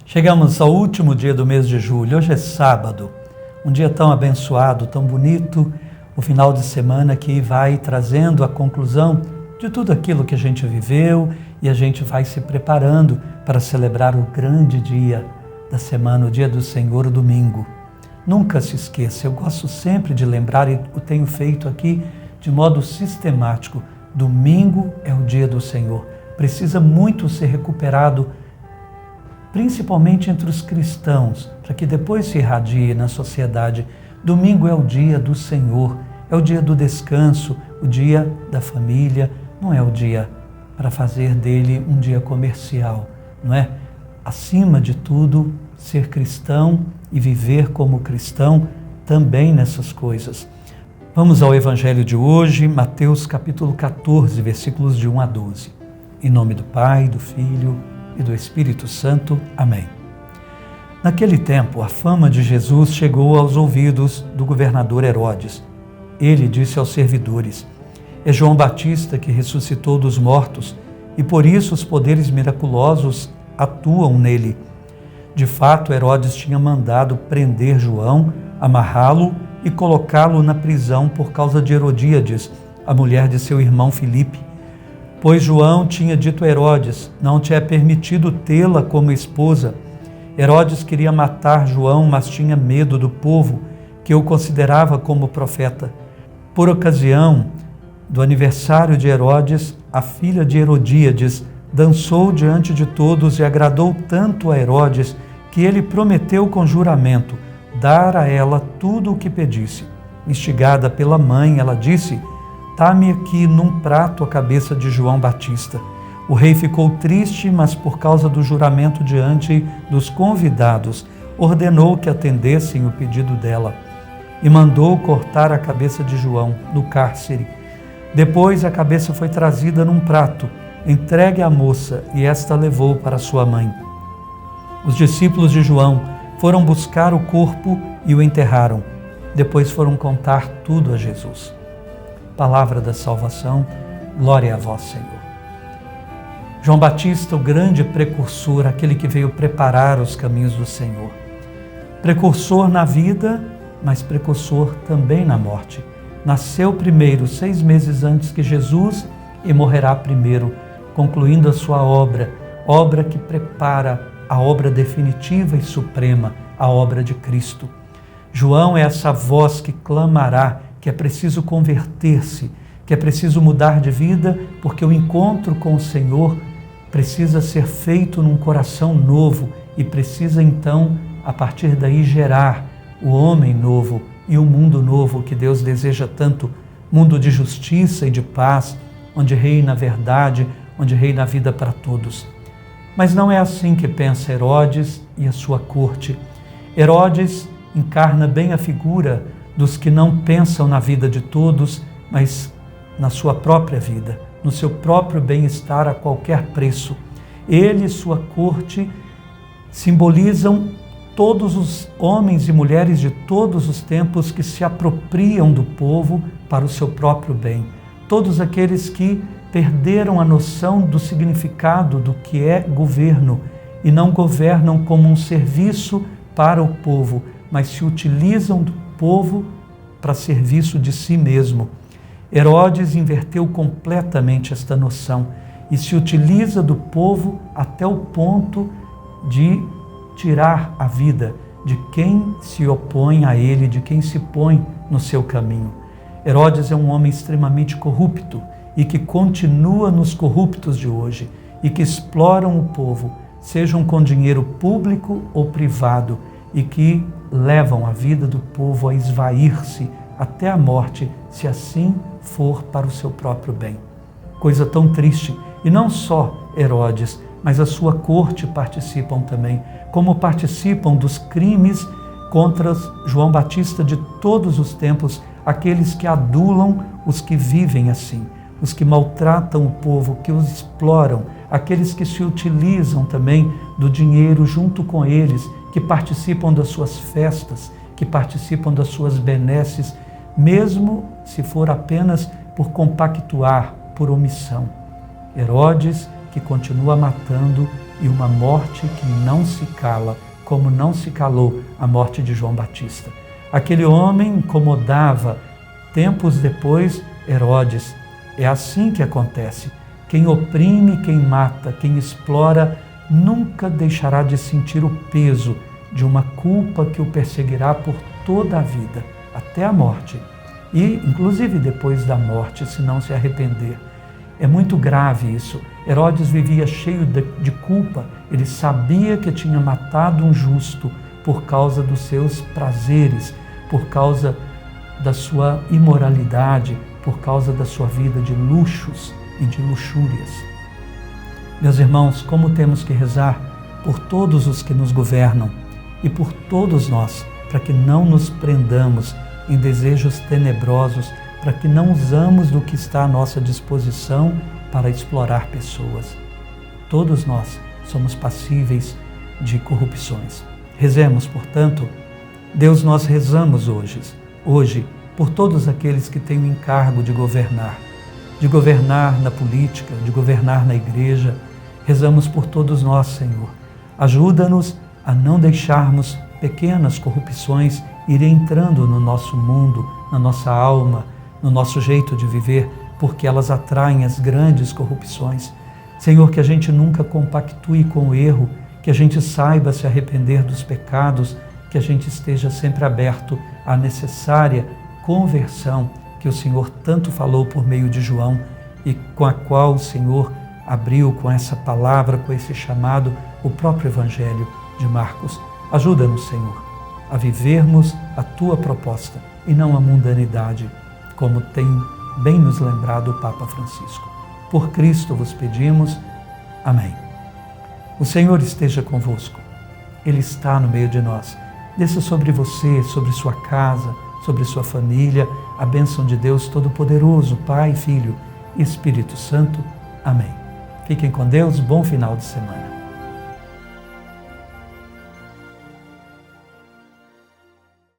Chegamos ao último dia do mês de julho. Hoje é sábado, um dia tão abençoado, tão bonito, o final de semana que vai trazendo a conclusão de tudo aquilo que a gente viveu e a gente vai se preparando para celebrar o grande dia da semana, o dia do Senhor, o domingo. Nunca se esqueça, eu gosto sempre de lembrar e o tenho feito aqui de modo sistemático. Domingo é o dia do Senhor. Precisa muito ser recuperado, principalmente entre os cristãos, para que depois se irradie na sociedade. Domingo é o dia do Senhor, é o dia do descanso, o dia da família, não é o dia para fazer dele um dia comercial, não é? Acima de tudo, ser cristão e viver como cristão também nessas coisas. Vamos ao Evangelho de hoje, Mateus capítulo 14, versículos de 1 a 12. Em nome do Pai, do Filho e do Espírito Santo. Amém. Naquele tempo, a fama de Jesus chegou aos ouvidos do governador Herodes. Ele disse aos servidores: é João Batista que ressuscitou dos mortos, e por isso os poderes miraculosos atuam nele. De fato, Herodes tinha mandado prender João, amarrá-lo e colocá-lo na prisão por causa de Herodíades, a mulher de seu irmão Filipe. Pois João tinha dito a Herodes: não te é permitido tê-la como esposa. Herodes queria matar João, mas tinha medo do povo, que o considerava como profeta. Por ocasião do aniversário de Herodes, a filha de Herodíades dançou diante de todos e agradou tanto a Herodes que ele prometeu com juramento dar a ela tudo o que pedisse. Instigada pela mãe, ela disse: dá-me aqui num prato a cabeça de João Batista. O rei ficou triste, mas por causa do juramento diante dos convidados, ordenou que atendessem o pedido dela e mandou cortar a cabeça de João no cárcere. Depois a cabeça foi trazida num prato, entregue à moça, e esta levou para sua mãe. Os discípulos de João foram buscar o corpo e o enterraram. Depois foram contar tudo a Jesus. Palavra da salvação, glória a vós, Senhor. João Batista, o grande precursor, aquele que veio preparar os caminhos do Senhor. Precursor na vida, mas precursor também na morte. Nasceu primeiro, 6 meses antes que Jesus, e morrerá primeiro, concluindo a sua obra que prepara a obra definitiva e suprema, a obra de Cristo. João é essa voz que clamará que é preciso converter-se, que é preciso mudar de vida, porque o encontro com o Senhor precisa ser feito num coração novo e precisa então, a partir daí, gerar o homem novo e o mundo novo que Deus deseja tanto, mundo de justiça e de paz, onde reina a verdade, onde reina a vida para todos. Mas não é assim que pensa Herodes e a sua corte. Herodes encarna bem a figura dos que não pensam na vida de todos, mas na sua própria vida, no seu próprio bem-estar a qualquer preço. Ele e sua corte simbolizam todos os homens e mulheres de todos os tempos que se apropriam do povo para o seu próprio bem. Todos aqueles que perderam a noção do significado do que é governo e não governam como um serviço para o povo, mas se utilizam do povo para serviço de si mesmo. Herodes inverteu completamente esta noção e se utiliza do povo até o ponto de tirar a vida de quem se opõe a ele, de quem se põe no seu caminho. Herodes é um homem extremamente corrupto e que continua nos corruptos de hoje e que exploram o povo, sejam com dinheiro público ou privado, e que levam a vida do povo a esvair-se até a morte, se assim for para o seu próprio bem. Coisa tão triste. E não só Herodes, mas a sua corte participam também, como participam dos crimes contra João Batista de todos os tempos, aqueles que adulam os que vivem assim, os que maltratam o povo, que os exploram, aqueles que se utilizam também do dinheiro junto com eles, que participam das suas festas, que participam das suas benesses, mesmo se for apenas por compactuar, por omissão. Herodes, que continua matando e uma morte que não se cala, como não se calou a morte de João Batista. Aquele homem incomodava, tempos depois, Herodes. É assim que acontece. Quem oprime, quem mata, quem explora, nunca deixará de sentir o peso de uma culpa que o perseguirá por toda a vida, até a morte. E, inclusive, depois da morte, se não se arrepender. É muito grave isso. Herodes vivia cheio de culpa. Ele sabia que tinha matado um justo por causa dos seus prazeres, por causa da sua imoralidade, por causa da sua vida de luxos e de luxúrias. Meus irmãos, como temos que rezar por todos os que nos governam e por todos nós, para que não nos prendamos em desejos tenebrosos, para que não usamos do que está à nossa disposição para explorar pessoas. Todos nós somos passíveis de corrupções. Rezemos, portanto. Deus, nós rezamos hoje por todos aqueles que têm o encargo de governar na política, de governar na igreja. Rezamos por todos nós, Senhor. Ajuda-nos a não deixarmos pequenas corrupções irem entrando no nosso mundo, na nossa alma, no nosso jeito de viver, porque elas atraem as grandes corrupções. Senhor, que a gente nunca compactue com o erro, que a gente saiba se arrepender dos pecados, que a gente esteja sempre aberto à necessária conversão que o Senhor tanto falou por meio de João e com a qual o Senhor abriu com essa palavra, com esse chamado, o próprio Evangelho de Marcos. Ajuda-nos, Senhor, a vivermos a Tua proposta e não a mundanidade, como tem bem nos lembrado o Papa Francisco. Por Cristo vos pedimos. Amém. O Senhor esteja convosco. Ele está no meio de nós. Desça sobre você, sobre sua casa, sobre sua família, a bênção de Deus Todo-Poderoso, Pai, Filho e Espírito Santo. Amém. Fiquem com Deus. Bom final de semana.